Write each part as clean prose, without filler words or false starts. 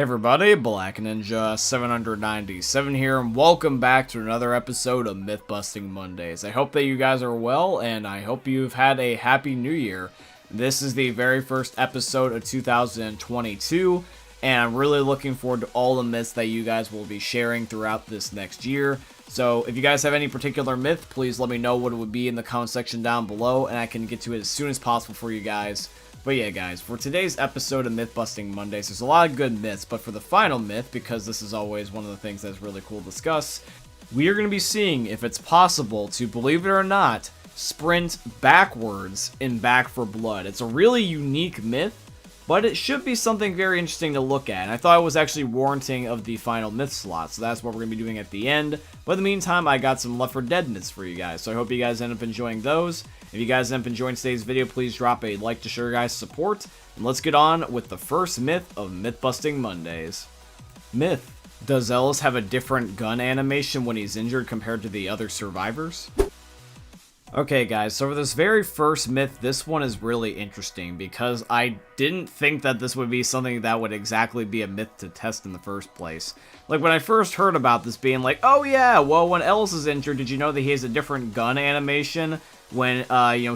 Hey everybody, Black Ninja 797 here, and welcome back to another episode of Myth Busting Mondays. I hope that you guys are well, and I hope you've had a happy new year. This is the very first episode of 2022, and I'm really looking forward to all the myths that you guys will be sharing throughout this next year. So if you guys have any particular myth, please let me know what it would be in the comment section down below, and I can get to it as soon as possible for you guys. But yeah, guys, for today's episode of Myth Busting Mondays, there's a lot of good myths, but for the final myth, because this is always one of the things that's really cool to discuss, we are going to be seeing if it's possible to, believe it or not, sprint backwards in Back 4 Blood. It's a really unique myth, but it should be something very interesting to look at, and I thought it was actually warranting of the final myth slot, so that's what we're going to be doing at the end. But in the meantime, I got some Left 4 Dead myths for you guys, so I hope you guys end up enjoying those. If you guys end up enjoying today's video, please drop a like to show your guys' support, and let's get on with the first myth of Myth Busting Mondays. Myth: does Ellis have a different gun animation when he's injured compared to the other survivors? Okay guys, so for this very first myth, this one is really interesting because I didn't think that this would be something that would exactly be a myth to test in the first place. Like when I first heard about this being like, oh yeah, well when Ellis is injured, did you know that he has a different gun animation when,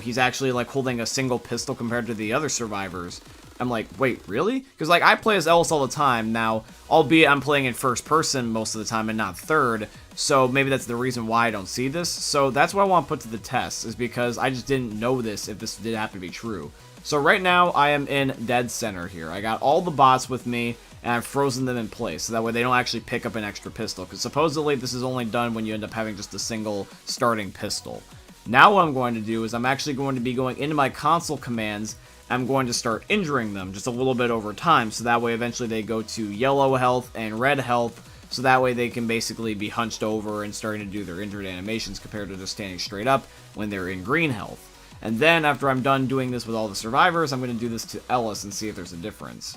he's actually like holding a single pistol compared to the other survivors? I'm like, wait, really? Because, like, I play as Ellis all the time now, albeit I'm playing in first person most of the time and not third, so maybe that's the reason why I don't see this. So that's what I want to put to the test, is because I just didn't know this if this did happen to be true. So right now, I am in dead center here. I got all the bots with me, and I've frozen them in place, so that way they don't actually pick up an extra pistol, because supposedly this is only done when you end up having just a single starting pistol. Now what I'm going to do is I'm actually going to be going into my console commands. I'm going to start injuring them just a little bit over time, so that way eventually they go to yellow health and red health, so that way they can basically be hunched over and starting to do their injured animations compared to just standing straight up when they're in green health. And then after I'm done doing this with all the survivors, I'm going to do this to Ellis and see if there's a difference.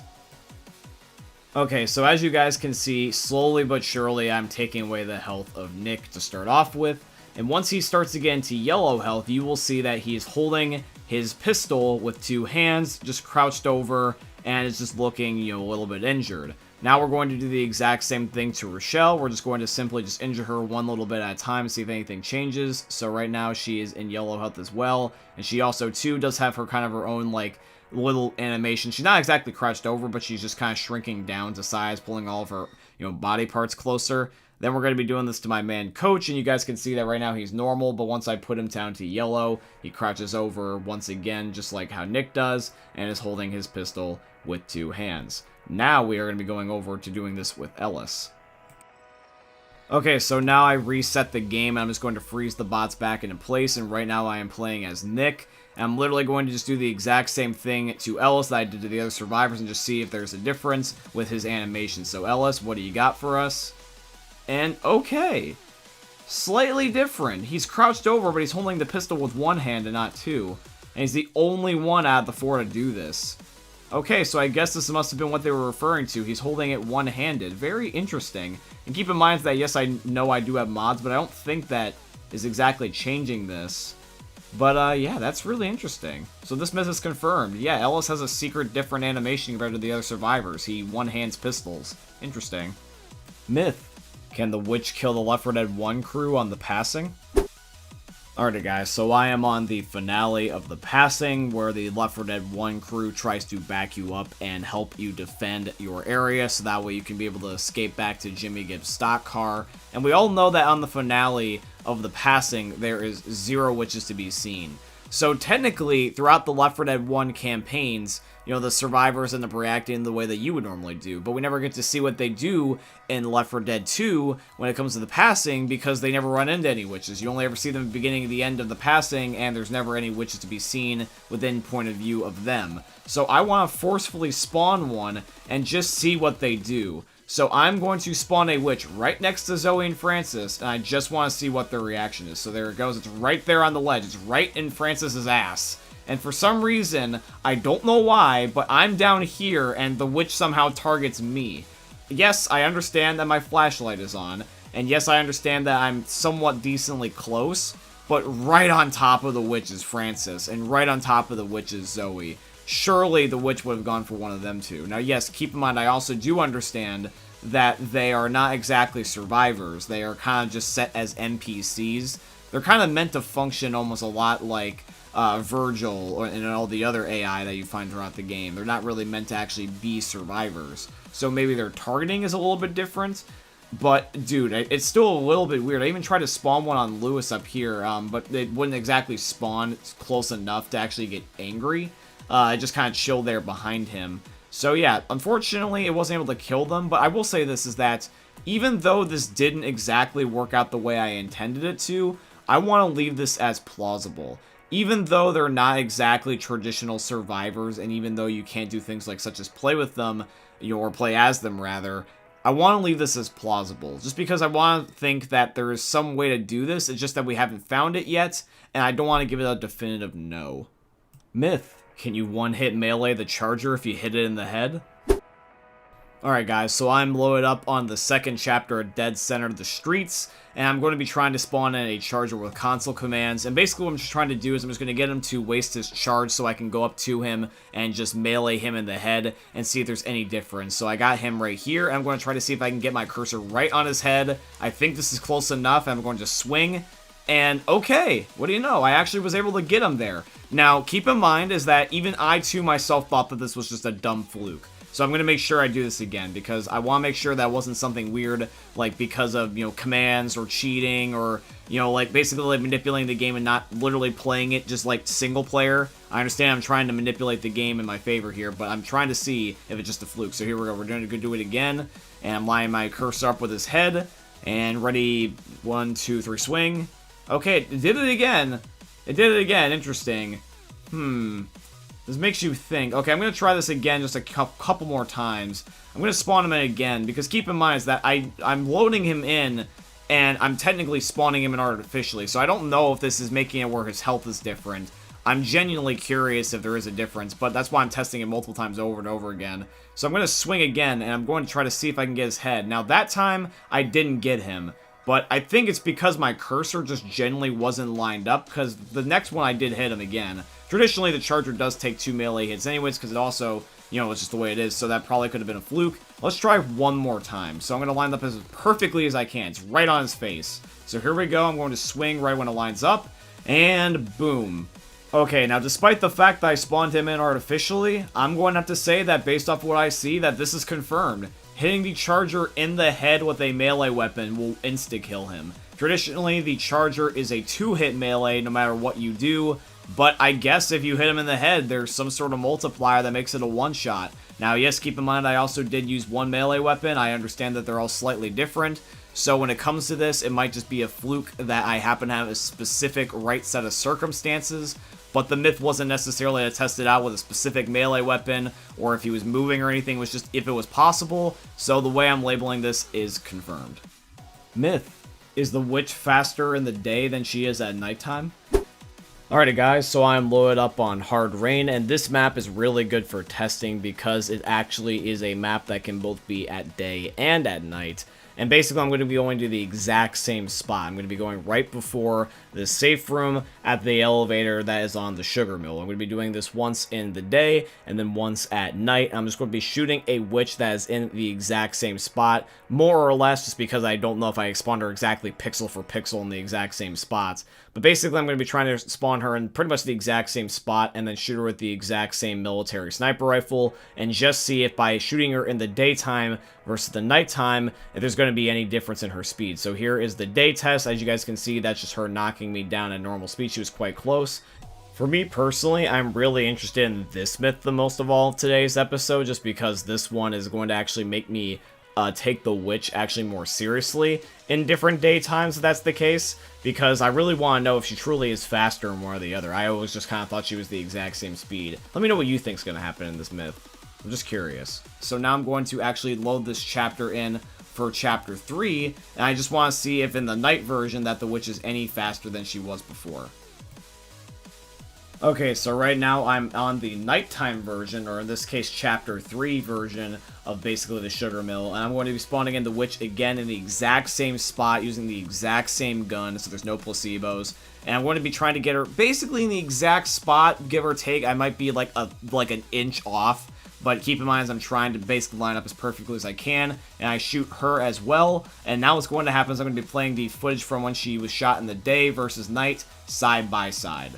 Okay, so as you guys can see, slowly but surely I'm taking away the health of Nick to start off with. And once he starts to get into yellow health, you will see that he's holding his pistol with two hands, just crouched over, and is just looking, a little bit injured. Now we're going to do the exact same thing to Rochelle. We're just going to simply just injure her one little bit at a time and see if anything changes. So right now she is in yellow health as well, and she also too does have her kind of her own like little animation. She's not exactly crouched over, but she's just kind of shrinking down to size, pulling all of her body parts closer. Then we're going to be doing this to my man Coach, and you guys can see that right now he's normal, but once I put him down to yellow, he crouches over once again, just like how Nick does, and is holding his pistol with two hands. Now we are going to be going over to doing this with Ellis. Okay, so now I reset the game, and I'm just going to freeze the bots back into place, and right now I am playing as Nick. And I'm literally going to just do the exact same thing to Ellis that I did to the other survivors and just see if there's a difference with his animation. So Ellis, what do you got for us? And okay, slightly different. He's crouched over, but he's holding the pistol with one hand and not two. And he's the only one out of the four to do this. Okay, so I guess this must have been what they were referring to. He's holding it one-handed. Very interesting. And keep in mind that, yes, I know I do have mods, but I don't think that is exactly changing this. But, yeah, that's really interesting. So this myth is confirmed. Yeah, Ellis has a secret different animation compared to the other survivors. He one-hands pistols. Interesting. Myth: can the witch kill the Left 4 Dead 1 crew on the passing? Alrighty guys, so I am on the finale of the passing, where the Left 4 Dead 1 crew tries to back you up and help you defend your area, so that way you can be able to escape back to Jimmy Gibbs' stock car. And we all know that on the finale of the passing, there is 0 witches to be seen. So technically, throughout the Left 4 Dead 1 campaigns, the survivors end up reacting the way that you would normally do, but we never get to see what they do in Left 4 Dead 2 when it comes to the passing, because they never run into any witches. You only ever see them at the beginning and the end of the passing, and there's never any witches to be seen within point of view of them. So I want to forcefully spawn one and just see what they do. So I'm going to spawn a witch right next to Zoe and Francis, and I just want to see what their reaction is. So there it goes. It's right there on the ledge. It's right in Francis's ass. And for some reason, I don't know why, but I'm down here, and the witch somehow targets me. Yes, I understand that my flashlight is on, and yes, I understand that I'm somewhat decently close, but right on top of the witch is Francis, and right on top of the witch is Zoe. surely the witch would have gone for one of them two. Now, yes, keep in mind, I also do understand that they are not exactly survivors. They are kind of just set as NPCs. They're kind of meant to function almost a lot like Virgil and all the other AI that you find throughout the game. They're not really meant to actually be survivors. So maybe their targeting is a little bit different. But, dude, it's still a little bit weird. I even tried to spawn one on Lewis up here, but it wouldn't exactly spawn close enough to actually get angry. It just kind of chilled there behind him. So yeah, unfortunately, it wasn't able to kill them, but I will say this, is that even though this didn't exactly work out the way I intended it to, I want to leave this as plausible. Even though they're not exactly traditional survivors, and even though you can't do things like such as play with them, or play as them rather, I want to leave this as plausible, just because I want to think that there is some way to do this. It's just that we haven't found it yet, and I don't want to give it a definitive no. Myth. Can you one-hit melee the charger if you hit it in the head? Alright guys, so I'm loaded up on the second chapter of Dead Center of the Streets, and I'm going to be trying to spawn in a charger with console commands, and basically what I'm just trying to do is I'm just going to get him to waste his charge so I can go up to him and just melee him in the head and see if there's any difference. So I got him right here, and I'm going to try to see if I can get my cursor right on his head. I think this is close enough, and I'm going to swing. And okay, what do you know? I actually was able to get him there. Now, keep in mind is that even I too myself thought that this was just a dumb fluke. So I'm going to make sure I do this again, because I want to make sure that wasn't something weird, like because of, commands or cheating or, like basically like manipulating the game and not literally playing it just like single player. I understand I'm trying to manipulate the game in my favor here, but I'm trying to see if it's just a fluke. So here we go. We're going to do it again, and I'm lining my cursor up with his head, and ready, 1, 2, 3, swing. Okay, it did it again. It did it again. Interesting. This makes you think. Okay, I'm going to try this again just a couple more times. I'm going to spawn him in again, because keep in mind is that I'm loading him in, and I'm technically spawning him in artificially, so I don't know if this is making it where his health is different. I'm genuinely curious if there is a difference, but that's why I'm testing it multiple times over and over again. So I'm going to swing again, and I'm going to try to see if I can get his head. Now, that time, I didn't get him. But I think it's because my cursor just generally wasn't lined up, because the next one I did hit him again. Traditionally, the charger does take 2 melee hits anyways, because it also, it's just the way it is, so that probably could have been a fluke. Let's try one more time. So I'm going to line up as perfectly as I can. It's right on his face. So here we go. I'm going to swing right when it lines up, and boom. Okay, now despite the fact that I spawned him in artificially, I'm going to have to say that based off what I see, that this is confirmed. Hitting the charger in the head with a melee weapon will insta-kill him. Traditionally, the charger is a 2-hit melee no matter what you do, but I guess if you hit him in the head, there's some sort of multiplier that makes it a one-shot. Now, yes, keep in mind I also did use one melee weapon. I understand that they're all slightly different, so when it comes to this, it might just be a fluke that I happen to have a specific right set of circumstances. But the myth wasn't necessarily to test it out with a specific melee weapon, or if he was moving or anything, it was just if it was possible, so the way I'm labeling this is confirmed. Myth. Is the witch faster in the day than she is at nighttime? Alrighty guys, so I'm loaded up on Hard Rain, and this map is really good for testing because it actually is a map that can both be at day and at night. And basically, I'm going to be going to the exact same spot. I'm going to be going right before the safe room at the elevator that is on the sugar mill. I'm going to be doing this once in the day and then once at night. I'm just going to be shooting a witch that is in the exact same spot, more or less, just because I don't know if I spawned her exactly pixel for pixel in the exact same spots. But basically, I'm going to be trying to spawn her in pretty much the exact same spot and then shoot her with the exact same military sniper rifle and just see if by shooting her in the daytime versus the nighttime, if there's going to be any difference in her speed. So here is the day test. As you guys can see, that's just her knocking me down at normal speed. She was quite close. For me personally, I'm really interested in this myth the most of all of today's episode, just because this one is going to actually make me take the witch actually more seriously in different daytimes if that's the case, because I really want to know if she truly is faster in one or the other. I always just kind of thought she was the exact same speed. Let me know what you think is going to happen in this myth. I'm just curious. So now I'm going to actually load this chapter in for chapter 3, and I just want to see if in the night version that the witch is any faster than she was before. Okay, so right now I'm on the nighttime version, or in this case, Chapter 3 version of basically the Sugar Mill, and I'm going to be spawning in the Witch again in the exact same spot, using the exact same gun, so there's no placebos, and I'm going to be trying to get her basically in the exact spot, give or take. I might be like an inch off, but keep in mind as I'm trying to basically line up as perfectly as I can, and I shoot her as well, and now what's going to happen is I'm going to be playing the footage from when she was shot in the day versus night, side by side.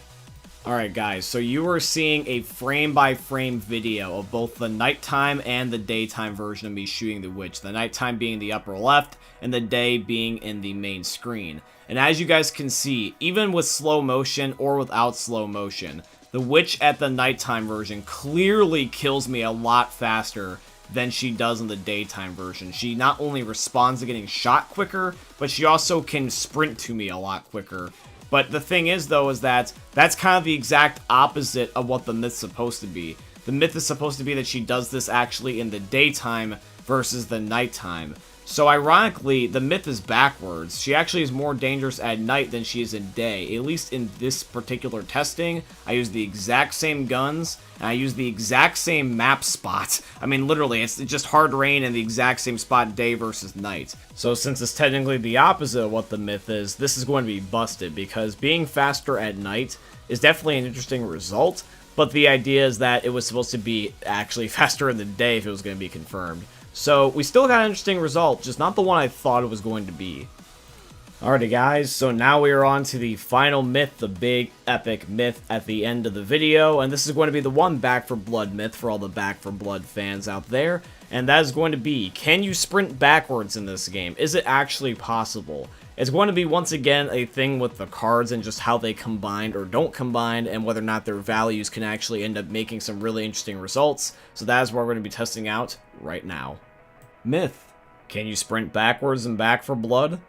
Alright guys, so you are seeing a frame-by-frame video of both the nighttime and the daytime version of me shooting the witch. The nighttime being the upper left, and the day being in the main screen. And as you guys can see, even with slow motion or without slow motion, the witch at the nighttime version clearly kills me a lot faster than she does in the daytime version. She not only responds to getting shot quicker, but she also can sprint to me a lot quicker. But the thing is, though, is that that's kind of the exact opposite of what the myth's supposed to be. The myth is supposed to be that she does this actually in the daytime versus the nighttime. So ironically, the myth is backwards. She actually is more dangerous at night than she is in day. At least in this particular testing, I use the exact same guns, and I use the exact same map spot. I mean, literally, it's just hard rain in the exact same spot day versus night. So since it's technically the opposite of what the myth is, this is going to be busted, because being faster at night is definitely an interesting result, but the idea is that it was supposed to be actually faster in the day if it was going to be confirmed. So, we still got an interesting result, just not the one I thought it was going to be. Alrighty guys, so now we are on to the final myth, the big epic myth at the end of the video, and this is going to be the one Back 4 Blood myth for all the Back 4 Blood fans out there, and that is going to be, can you sprint backwards in this game? Is it actually possible? It's going to be, once again, a thing with the cards and just how they combine or don't combine, and whether or not their values can actually end up making some really interesting results. So that is what we're going to be testing out right now. Myth. Can you sprint backwards in Back 4 Blood?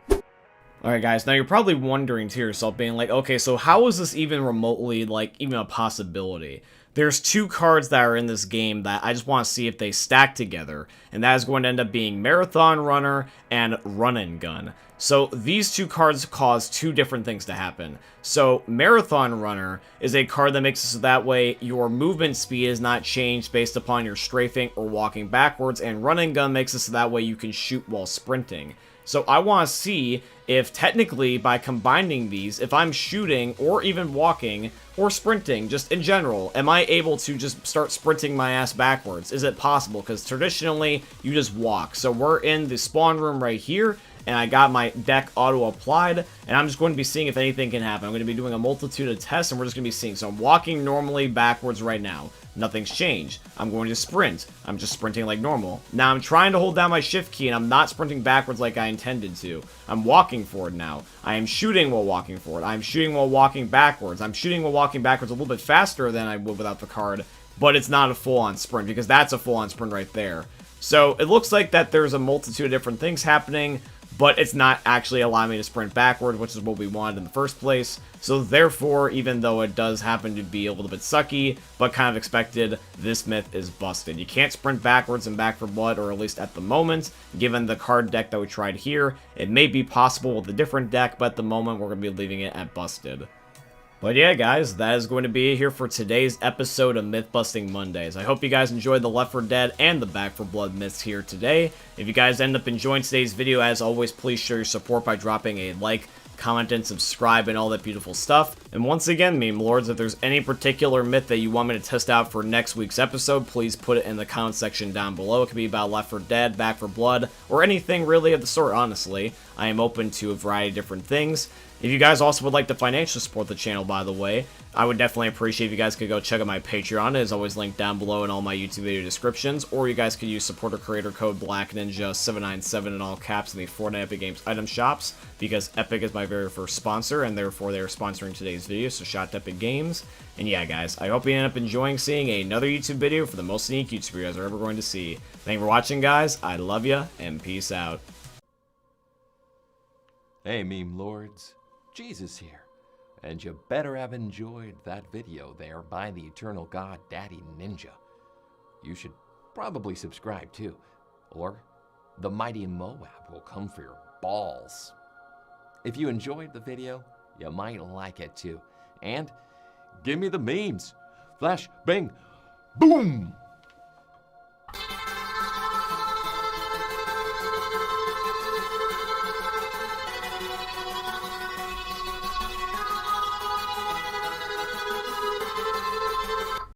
Alright guys, now you're probably wondering to yourself, being like, okay, so how is this even remotely, like, even a possibility? There's two cards that are in this game that I just want to see if they stack together, and that is going to end up being Marathon Runner and Run and Gun. So these two cards cause two different things to happen. So Marathon Runner is a card that makes it so that way your movement speed is not changed based upon your strafing or walking backwards, and Run and Gun makes it so that way you can shoot while sprinting. So I want to see if technically by combining these, if I'm shooting or even walking or sprinting, just in general, am I able to just start sprinting my ass backwards? Is it possible? Because traditionally, you just walk. So we're in the spawn room right here, and I got my deck auto-applied, and I'm just going to be seeing if anything can happen. I'm going to be doing a multitude of tests, and we're just going to be seeing. So I'm walking normally backwards right now. Nothing's changed. I'm going to sprint. I'm just sprinting like normal. Now I'm trying to hold down my shift key, and I'm not sprinting backwards like I intended to. I'm walking forward now. I am shooting while walking forward. I'm shooting while walking backwards. I'm shooting while walking backwards a little bit faster than I would without the card, but it's not a full-on sprint, because that's a full-on sprint right there. So it looks like that there's a multitude of different things happening, but it's not actually allowing me to sprint backward, which is what we wanted in the first place. So therefore, even though it does happen to be a little bit sucky, but kind of expected, this myth is busted. You can't sprint backwards in Back 4 Blood, or at least at the moment, given the card deck that we tried here. It may be possible with a different deck, but at the moment, we're going to be leaving it at busted. But yeah, guys, that is going to be it here for today's episode of Myth Busting Mondays. I hope you guys enjoyed the Left 4 Dead and the Back 4 Blood myths here today. If you guys end up enjoying today's video, as always, please show your support by dropping a like, comment, and subscribe, and all that beautiful stuff. And once again, meme lords, if there's any particular myth that you want me to test out for next week's episode, please put it in the comment section down below. It could be about Left 4 Dead, Back 4 Blood, or anything really of the sort, honestly. I am open to a variety of different things. If you guys also would like to financially support the channel, by the way, I would definitely appreciate if you guys could go check out my Patreon. It is always linked down below in all my YouTube video descriptions, or you guys could use supporter creator code BlackNinja797 in all caps in the Fortnite Epic Games item shops, because Epic is my very first sponsor, and therefore they are sponsoring today's video, so shout out to Epic Games. And yeah, guys, I hope you end up enjoying seeing another YouTube video for the most unique YouTuber you guys are ever going to see. Thank you for watching, guys. I love ya, and peace out. Hey, meme lords. Jesus here, and you better have enjoyed that video there by the eternal god Daddy Ninja. You should probably subscribe too, or the mighty Moab will come for your balls. If you enjoyed the video, you might like it too, and Give me the memes. Flash, bang, boom!